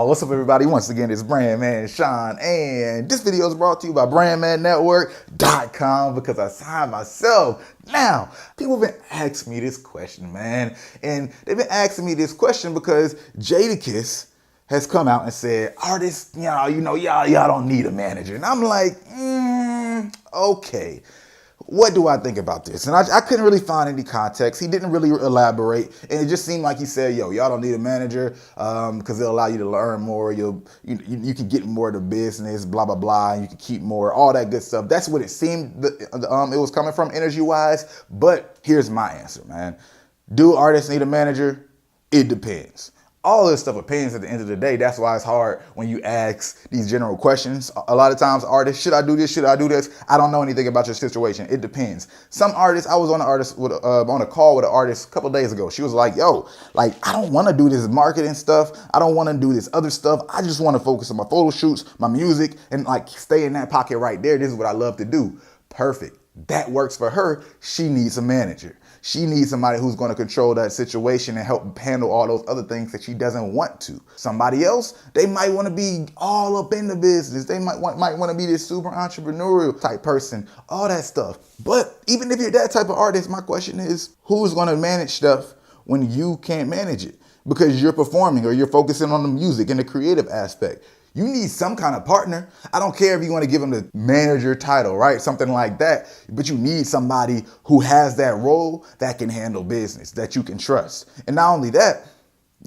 What's up, everybody? Once again, it's BrandMan Sean, and this video is brought to you by BrandManNetwork.com because I signed myself. Now, people have been asking me this question, man, and they've been asking me this question because Jadakiss has come out and said, artists, y'all don't need a manager. And I'm like, okay. What do I think about this? And I couldn't really find any context. He didn't really elaborate. And it just seemed like he said, y'all don't need a manager because it'll allow you to learn more. You can get more of the business, blah, blah, blah. And you can keep more, all that good stuff. That's what it seemed it was coming from energy-wise. But here's my answer, man. Do artists need a manager? It depends. All this stuff opinions at the end of the day. That's why it's hard when you ask these general questions. A lot of times artists, should I do this? Should I do this? I don't know anything about your situation. It depends. Some artists, I was on on a call with an artist a couple days ago. She was like, I don't want to do this marketing stuff. I don't want to do this other stuff. I just want to focus on my photo shoots, my music, and stay in that pocket right there. This is what I love to do. Perfect. That works for her. She needs a manager. She needs somebody who's going to control that situation and help handle all those other things that she doesn't want to. Somebody else, they might want to be all up in the business. They might want to be this super entrepreneurial type person, all that stuff. But even if you're that type of artist, my question is, who's going to manage stuff when you can't manage it? Because you're performing or you're focusing on the music and the creative aspect. You need some kind of partner. I don't care if you want to give them the manager title, right? Something like that. But you need somebody who has that role that can handle business, that you can trust. And not only that,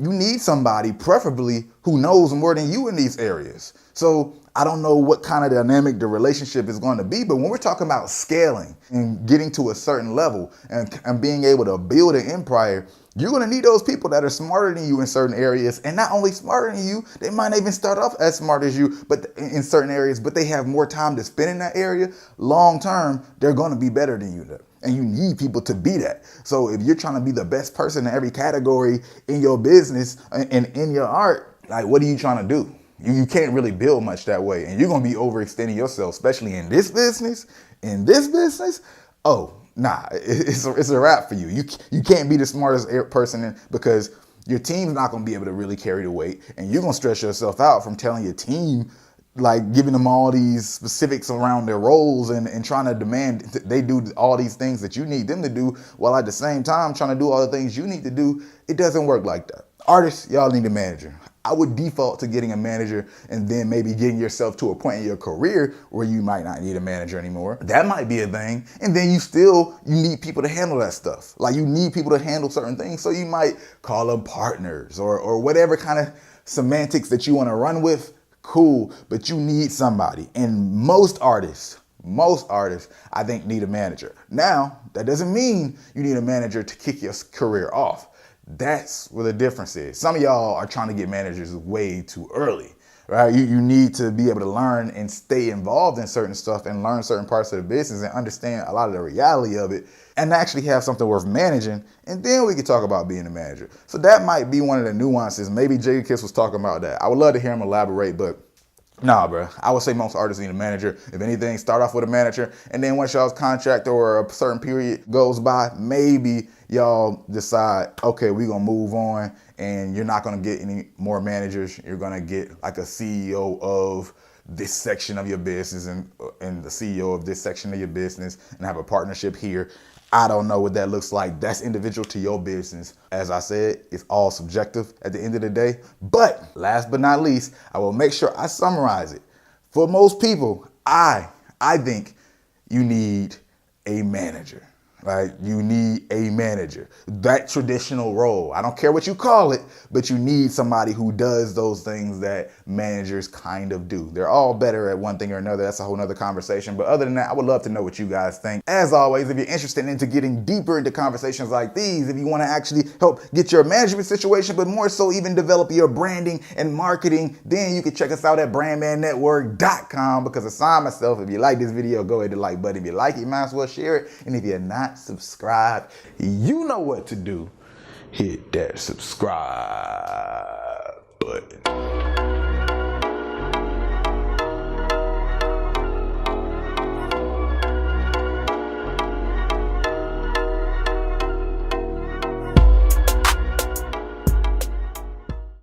you need somebody preferably who knows more than you in these areas. So I don't know what kind of dynamic the relationship is going to be, but when we're talking about scaling and getting to a certain level and being able to build an empire, you're going to need those people that are smarter than you in certain areas. And not only smarter than you, they might even start off as smart as you, but in certain areas, but they have more time to spend in that area. Long term, they're going to be better than you. And you need people to be that. So if you're trying to be the best person in every category in your business and in your art, what are you trying to do? You can't really build much that way. And you're going to be overextending yourself, especially in this business. Oh, nah, it's a wrap for you. You can't be the smartest person because your team's not going to be able to really carry the weight. And you're going to stress yourself out from telling your team, giving them all these specifics around their roles and trying to demand they do all these things that you need them to do, while at the same time trying to do all the things you need to do. It doesn't work like that. Artists, y'all need a manager. I would default to getting a manager and then maybe getting yourself to a point in your career where you might not need a manager anymore. That might be a thing. And then you need people to handle that stuff. You need people to handle certain things. So you might call them partners or whatever kind of semantics that you want to run with. Cool, but you need somebody. And most artists, I think, need a manager. Now, that doesn't mean you need a manager to kick your career off. That's where the difference is. Some of y'all are trying to get managers way too early, right? You need to be able to learn and stay involved in certain stuff and learn certain parts of the business and understand a lot of the reality of it and actually have something worth managing. And then we can talk about being a manager. So that might be one of the nuances. Maybe Jadakiss was talking about that. I would love to hear him elaborate, but nah, bro. I would say most artists need a manager. If anything, start off with a manager. And then once y'all's contract or a certain period goes by, maybe y'all decide, okay, we're going to move on and you're not going to get any more managers. You're going to get a CEO of this section of your business and the CEO of this section of your business and have a partnership here. I don't know what that looks like. That's individual to your business. As I said, it's all subjective at the end of the day. But last but not least, I will make sure I summarize it. For most people, I think you need a manager. You need a manager. That traditional role. I don't care what you call it, but you need somebody who does those things that managers kind of do. They're all better at one thing or another. That's a whole nother conversation. But other than that, I would love to know what you guys think. As always, if you're interested into getting deeper into conversations like these, if you want to actually help get your management situation, but more so even develop your branding and marketing, then you can check us out at BrandManNetwork.com because I signed myself. If you like this video, go ahead to like button. If you like it, you might as well share it. And if you're not subscribed, you know what to do. Hit that subscribe button.